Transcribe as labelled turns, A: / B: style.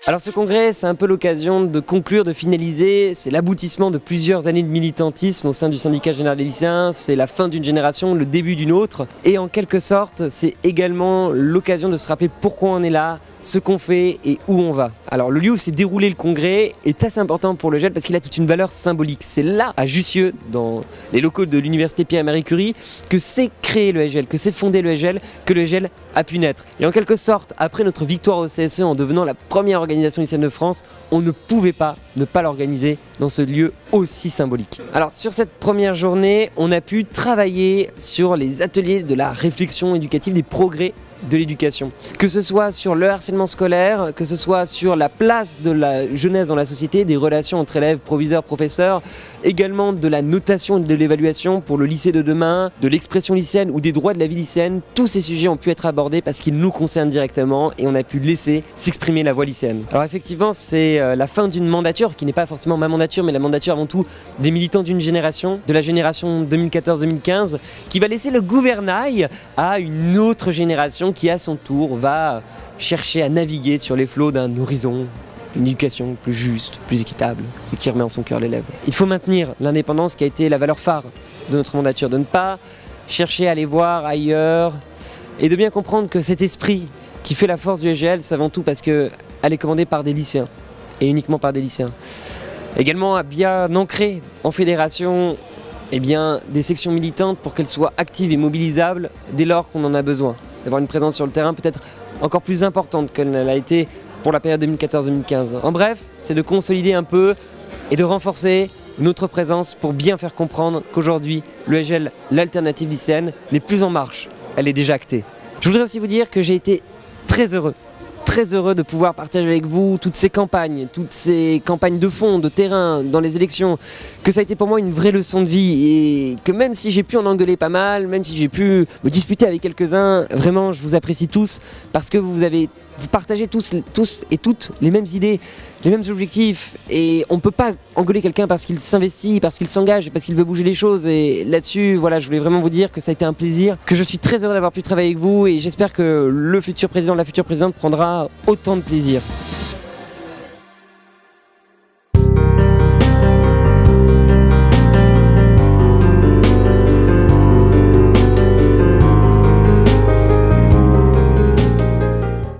A: Alors ce congrès, c'est un peu l'occasion de conclure, de finaliser, c'est l'aboutissement de plusieurs années de militantisme au sein du syndicat général des lycéens, c'est la fin d'une génération, le début d'une autre, et en quelque sorte, c'est également l'occasion de se rappeler pourquoi on est là, ce qu'on fait et où on va. Alors le lieu où s'est déroulé le congrès est assez important pour le GEL parce qu'il a toute une valeur symbolique. C'est là, à Jussieu, dans les locaux de l'université Pierre-Marie Curie, que s'est créé le SGL, que s'est fondé le SGL, que le SGL a pu naître. Et en quelque sorte, après notre victoire au CSE en devenant la première organisation lycéenne de France, on ne pouvait pas ne pas l'organiser dans ce lieu aussi symbolique. Alors sur cette première journée, on a pu travailler sur les ateliers de la réflexion éducative, des progrès de l'éducation. Que ce soit sur le harcèlement scolaire, que ce soit sur la place de la jeunesse dans la société, des relations entre élèves, proviseurs, professeurs, également de la notation et de l'évaluation pour le lycée de demain, de l'expression lycéenne ou des droits de la vie lycéenne, tous ces sujets ont pu être abordés parce qu'ils nous concernent directement et on a pu laisser s'exprimer la voix lycéenne. Alors effectivement, c'est la fin d'une mandature qui n'est pas forcément ma mandature, mais la mandature avant tout des militants d'une génération, de la génération 2014-2015, qui va laisser le gouvernail à une autre génération qui à son tour va chercher à naviguer sur les flots d'un horizon, une éducation plus juste, plus équitable et qui remet en son cœur l'élève. Il faut maintenir l'indépendance qui a été la valeur phare de notre mandature, de ne pas chercher à aller voir ailleurs et de bien comprendre que cet esprit qui fait la force du SGL, c'est avant tout parce qu'elle est commandée par des lycéens et uniquement par des lycéens. Également à bien ancrer en fédération des sections militantes pour qu'elles soient actives et mobilisables dès lors qu'on en a besoin. D'avoir une présence sur le terrain peut-être encore plus importante qu'elle l'a été pour la période 2014-2015. En bref, c'est de consolider un peu et de renforcer notre présence pour bien faire comprendre qu'aujourd'hui, le SGL, l'alternative lycéenne, n'est plus en marche, elle est déjà actée. Je voudrais aussi vous dire que j'ai été très heureux de pouvoir partager avec vous toutes ces campagnes de fond, de terrain, dans les élections, que ça a été pour moi une vraie leçon de vie et que même si j'ai pu en engueuler pas mal, même si j'ai pu me disputer avec quelques-uns, vraiment je vous apprécie tous parce que vous partagez tous et toutes les mêmes idées, les mêmes objectifs et on ne peut pas engueuler quelqu'un parce qu'il s'investit, parce qu'il s'engage, parce qu'il veut bouger les choses et là-dessus, voilà, je voulais vraiment vous dire que ça a été un plaisir, que je suis très heureux d'avoir pu travailler avec vous et j'espère que le futur président, la future présidente prendra autant de plaisir.